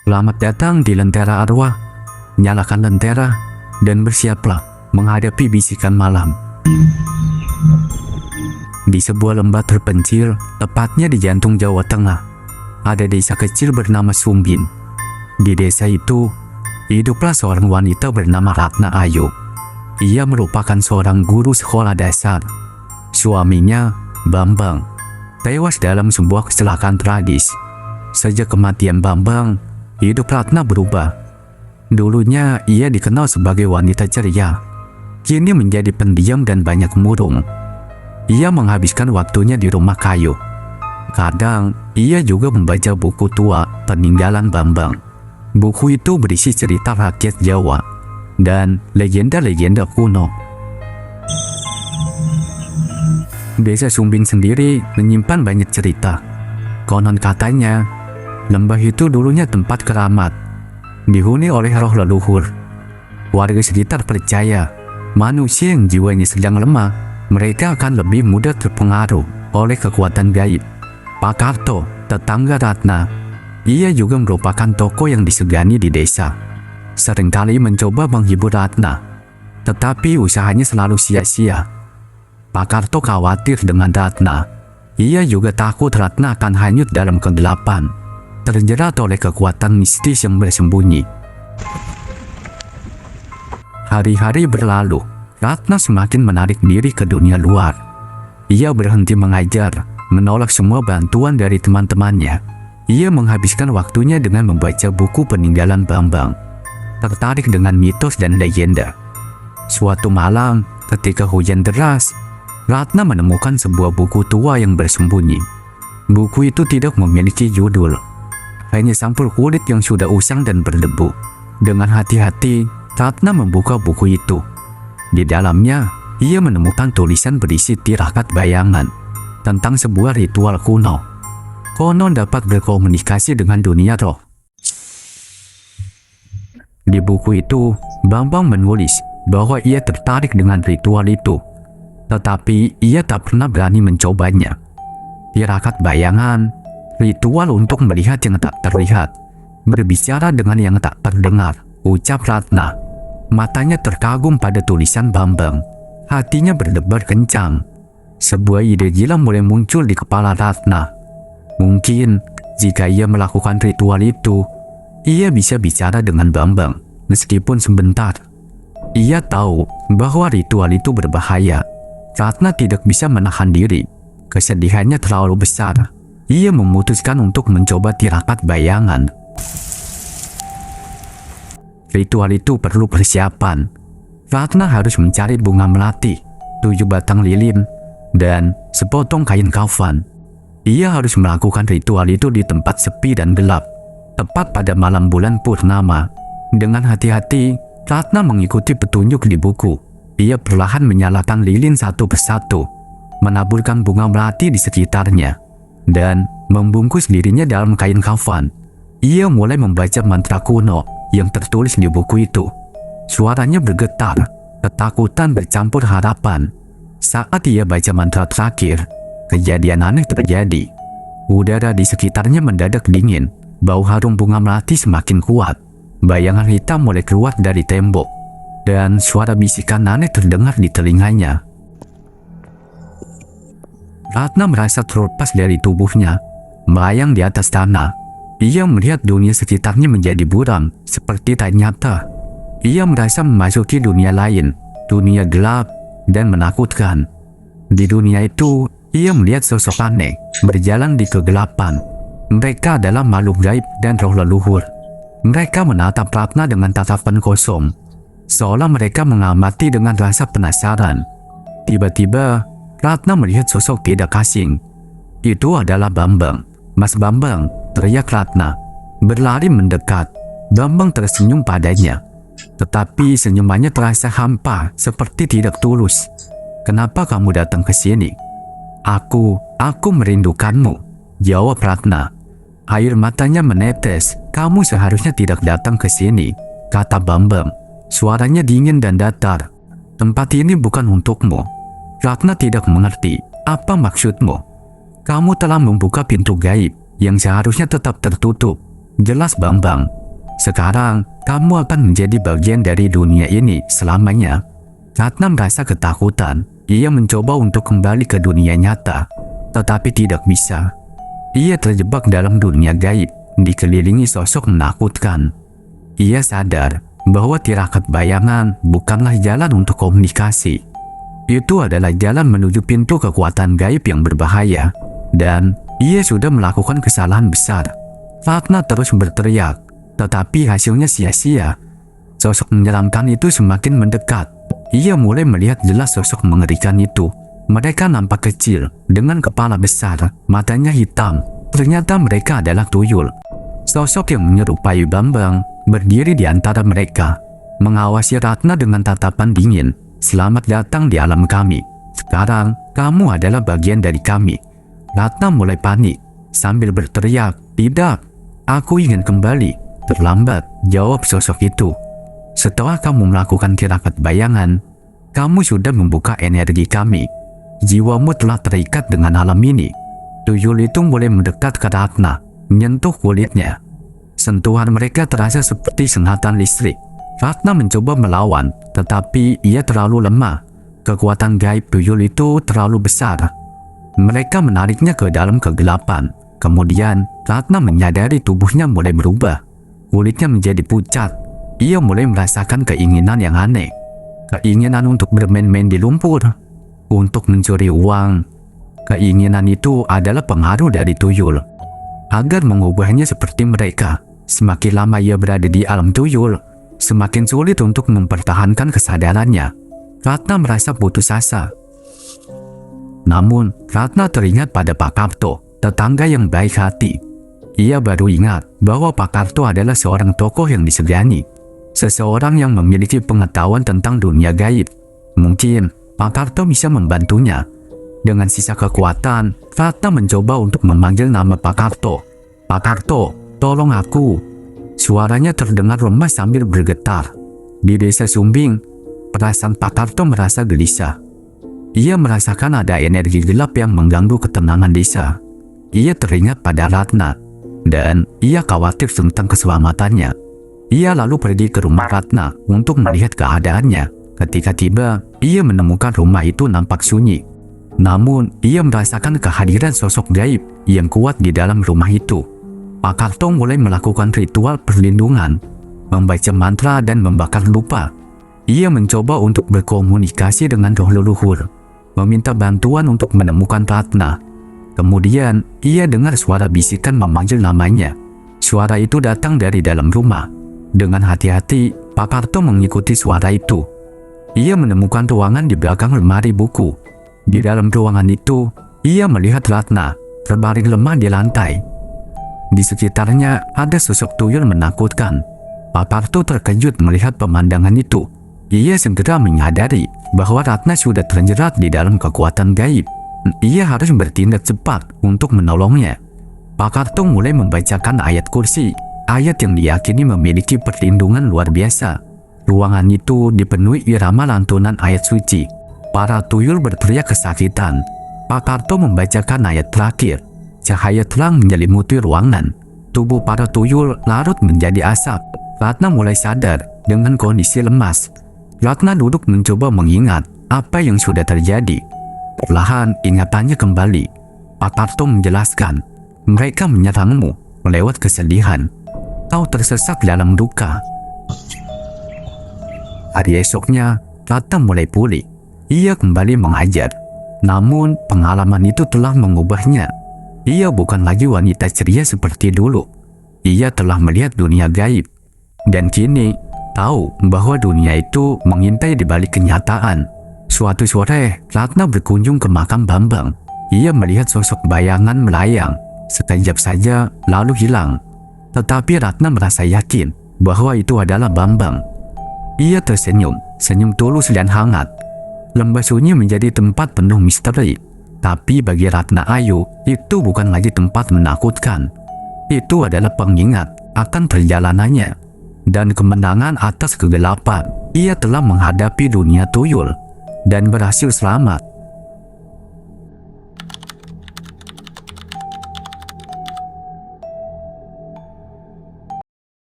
Selamat datang di Lentera Arwah. Nyalakan lentera dan bersiaplah menghadapi bisikan malam. Di sebuah lembah terpencil, tepatnya di jantung Jawa Tengah, ada desa kecil bernama Sumbin. Di desa itu, hiduplah seorang wanita bernama Ratna Ayu. Ia merupakan seorang guru sekolah dasar. Suaminya, Bambang, tewas dalam sebuah kecelakaan tragis. Sejak kematian Bambang, hidup Ratna berubah. Dulunya ia dikenal sebagai wanita ceria, kini menjadi pendiam dan banyak murung. Ia menghabiskan waktunya di rumah kayu. Kadang ia juga membaca buku tua peninggalan Bambang. Buku itu berisi cerita rakyat Jawa dan legenda-legenda kuno. Desa Sumbin sendiri menyimpan banyak cerita. Konon katanya, lembah itu dulunya tempat keramat, dihuni oleh roh leluhur. Warga sekitar percaya, manusia yang jiwanya sedang lemah, mereka akan lebih mudah terpengaruh oleh kekuatan gaib. Pak Karto, tetangga Ratna, ia juga merupakan tokoh yang disegani di desa. Seringkali mencoba menghibur Ratna, tetapi usahanya selalu sia-sia. Pak Karto khawatir dengan Ratna. Ia juga takut Ratna akan hanyut dalam kegelapan, terjerat oleh kekuatan mistis yang bersembunyi. Hari-hari berlalu, Ratna semakin menarik diri ke dunia luar. Ia berhenti mengajar, menolak semua bantuan dari teman-temannya. Ia menghabiskan waktunya dengan membaca buku peninggalan Bambang, tertarik dengan mitos dan legenda. Suatu malam, ketika hujan deras, Ratna menemukan sebuah buku tua yang bersembunyi. Buku itu tidak memiliki judul, hanya sampul kulit yang sudah usang dan berdebu. Dengan hati-hati, Ratna membuka buku itu. Di dalamnya, ia menemukan tulisan berisi tirakat bayangan tentang sebuah ritual kuno. Konon dapat berkomunikasi dengan dunia roh. Di buku itu, Bambang menulis bahwa ia tertarik dengan ritual itu, tetapi ia tak pernah berani mencobanya. Tirakat bayangan, ritual untuk melihat yang tak terlihat, berbicara dengan yang tak terdengar, ucap Ratna. Matanya terkagum pada tulisan Bambang. Hatinya berdebar kencang. Sebuah ide gila mulai muncul di kepala Ratna. Mungkin jika ia melakukan ritual itu, ia bisa bicara dengan Bambang, meskipun sebentar. Ia tahu bahwa ritual itu berbahaya. Ratna tidak bisa menahan diri. Kesedihannya terlalu besar. Ia memutuskan untuk mencoba tirakat bayangan. Ritual itu perlu persiapan. Ratna harus mencari bunga melati, 7 batang lilin, dan sepotong kain kafan. Ia harus melakukan ritual itu di tempat sepi dan gelap, tepat pada malam bulan purnama. Dengan hati-hati, Ratna mengikuti petunjuk di buku. Ia perlahan menyalakan lilin satu persatu, menaburkan bunga melati di sekitarnya, dan membungkus dirinya dalam kain kafan. Ia mulai membaca mantra kuno yang tertulis di buku itu. Suaranya bergetar, ketakutan bercampur harapan. Saat ia baca mantra terakhir, kejadian aneh terjadi. Udara di sekitarnya mendadak dingin, bau harum bunga melati semakin kuat. Bayangan hitam mulai keluar dari tembok, dan suara bisikan aneh terdengar di telinganya. Ratna merasa terlepas dari tubuhnya, melayang di atas tanah. Ia melihat dunia sekitarnya menjadi buram, seperti tak nyata. Ia merasa memasuki dunia lain, dunia gelap dan menakutkan. Di dunia itu, ia melihat sosok aneh berjalan di kegelapan. Mereka adalah makhluk gaib dan roh leluhur. Mereka menatap Ratna dengan tatapan kosong, seolah mereka mengamati dengan rasa penasaran. Tiba-tiba, Ratna melihat sosok tidak asing. Itu adalah Bambang. "Mas Bambang," teriak Ratna. Berlari mendekat, Bambang tersenyum padanya. Tetapi senyumannya terasa hampa, seperti tidak tulus. "Kenapa kamu datang ke sini?" Aku merindukanmu," jawab Ratna. Air matanya menetes. "Kamu seharusnya tidak datang ke sini," kata Bambang. Suaranya dingin dan datar. "Tempat ini bukan untukmu." Ratna tidak mengerti. "Apa maksudmu?" "Kamu telah membuka pintu gaib yang seharusnya tetap tertutup. Jelas Bambang, sekarang kamu akan menjadi bagian dari dunia ini selamanya. Ratna merasa ketakutan. Ia mencoba untuk kembali ke dunia nyata, tetapi tidak bisa. Ia terjebak dalam dunia gaib, dikelilingi sosok menakutkan. Ia sadar bahwa tirakat bayangan bukanlah jalan untuk komunikasi. Itu adalah jalan menuju pintu kekuatan gaib yang berbahaya, dan ia sudah melakukan kesalahan besar. Ratna terus berteriak, tetapi hasilnya sia-sia. Sosok menyeramkan itu semakin mendekat. Ia mulai melihat jelas sosok mengerikan itu. Mereka nampak kecil, dengan kepala besar, matanya hitam. Ternyata mereka adalah tuyul. Sosok yang menyerupai Bambang berdiri di antara mereka, mengawasi Ratna dengan tatapan dingin. Selamat datang di alam kami. Sekarang, kamu adalah bagian dari kami. Ratna mulai panik, sambil berteriak, tidak, aku ingin kembali. Terlambat, jawab sosok itu. Setelah kamu melakukan tirakat bayangan, kamu sudah membuka energi kami. Jiwamu telah terikat dengan alam ini. Tuyul itu mulai mendekat ke Ratna, menyentuh kulitnya. Sentuhan mereka terasa seperti sengatan listrik. Ratna mencoba melawan, tetapi ia terlalu lemah. Kekuatan gaib tuyul itu terlalu besar. Mereka menariknya ke dalam kegelapan. Kemudian, Ratna menyadari tubuhnya mulai berubah. Kulitnya menjadi pucat. Ia mulai merasakan keinginan yang aneh. Keinginan untuk bermain-main di lumpur, untuk mencuri uang. Keinginan itu adalah pengaruh dari tuyul. Agar mengubahnya seperti mereka, semakin lama ia berada di alam tuyul, semakin sulit untuk mempertahankan kesadarannya. Ratna merasa putus asa. Namun, Ratna teringat pada Pak Karto, tetangga yang baik hati. Ia baru ingat bahwa Pak Karto adalah seorang tokoh yang disegani. Seseorang yang memiliki pengetahuan tentang dunia gaib. Mungkin Pak Karto bisa membantunya. Dengan sisa kekuatan, Ratna mencoba untuk memanggil nama Pak Karto. Pak Karto, tolong aku. Suaranya terdengar lemah sambil bergetar. Di desa Sumbing, perasaan Pak Karto merasa gelisah. Ia merasakan ada energi gelap yang mengganggu ketenangan desa. Ia teringat pada Ratna, dan ia khawatir tentang keselamatannya. Ia lalu pergi ke rumah Ratna untuk melihat keadaannya. Ketika tiba, ia menemukan rumah itu nampak sunyi. Namun, ia merasakan kehadiran sosok gaib yang kuat di dalam rumah itu. Pak Karto mulai melakukan ritual perlindungan, membaca mantra dan membakar lupa. Ia mencoba untuk berkomunikasi dengan roh leluhur, meminta bantuan untuk menemukan Ratna. Kemudian, ia dengar suara bisikan memanggil namanya. Suara itu datang dari dalam rumah. Dengan hati-hati, Pak Karto mengikuti suara itu. Ia menemukan ruangan di belakang lemari buku. Di dalam ruangan itu, ia melihat Ratna terbaring lemah di lantai. Di sekitarnya ada sosok tuyul menakutkan. Pak Karto terkejut melihat pemandangan itu. Ia segera menyadari bahwa Ratna sudah terjerat di dalam kekuatan gaib. Ia harus bertindak cepat untuk menolongnya. Pak Karto mulai membacakan ayat kursi, ayat yang diyakini memiliki perlindungan luar biasa. Ruangan itu dipenuhi irama lantunan ayat suci. Para tuyul berteriak kesakitan. Pak Karto membacakan ayat terakhir. Cahaya terang menyelimuti ruangan. Tubuh para tuyul larut menjadi asap. Ratna mulai sadar dengan kondisi lemas. Ratna duduk mencoba mengingat apa yang sudah terjadi. Perlahan ingatannya kembali. Pak Karto menjelaskan, mereka menyerangmu lewat kesedihan. Kau tersesat dalam duka. Hari esoknya, Ratna mulai pulih. Ia kembali mengajar. Namun, pengalaman itu telah mengubahnya. Ia bukan lagi wanita ceria seperti dulu. Ia telah melihat dunia gaib. Dan kini, tahu bahwa dunia itu mengintai di balik kenyataan. Suatu sore, Ratna berkunjung ke makam Bambang. Ia melihat sosok bayangan melayang. Sekejap saja, lalu hilang. Tetapi Ratna merasa yakin bahwa itu adalah Bambang. Ia tersenyum, senyum tulus dan hangat. Lembah sunyi menjadi tempat penuh misteri. Tapi bagi Ratna Ayu, itu bukan lagi tempat menakutkan. Itu adalah pengingat akan perjalanannya dan kemenangan atas kegelapan. Ia telah menghadapi dunia tuyul dan berhasil selamat.